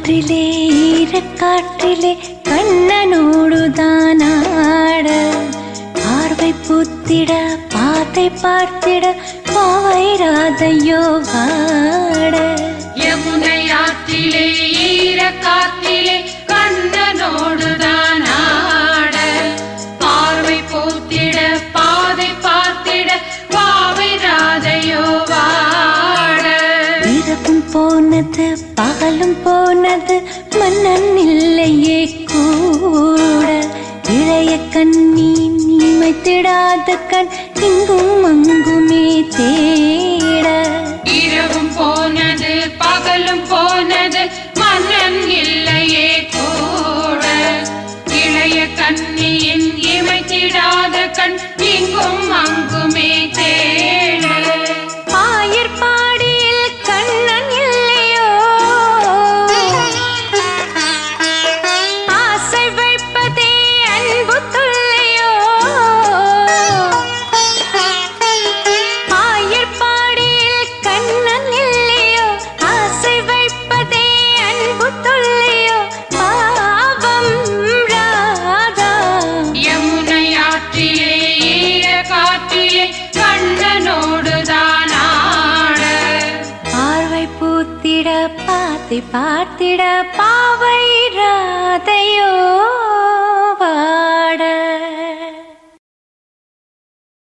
காற்றிலே ஈரக்காற்றிலே கண்ணனோடுதான் ஆட பார்வை பூத்திட பாதை பார்த்திட பாவைராதையோ வாட யமுனை ஆற்றிலே ஈரக்காற்றிலே கண்ணனோடுதான் ஆட பார்வை பூத்திட பாதை பார்த்திட பாவைராதையோ வாட இரவும் போனது பகலும் போனது மன்னன் இல்லையே கூட இளைய கண்ணி நிமைத்திடாத கண் இங்கும் அங்குமே தேட இரவும் போனது பகலும் போனது மன்னன் இல்லையே கூட இளைய கண்ணியின் இமைத்திடாத கண் இங்கும் அங்குமே தேட ஆயர்பாடியில் கண்ணன் இல்லையோ ஆசை வைப்பதே அன்பு தொல்லையோ ஆயர்பாடியில் கண்ணன் இல்லையோ ஆசை வைப்பதே அன்பு தொல்லையோ பாவம் ராதா யமுனை ஆற்றிலே ஈரக்காற்றிலே கண்ணனோடுதான் ஆட பார்வை பூத்திட பாத்தை பார்த்திட பாவை ராதையோ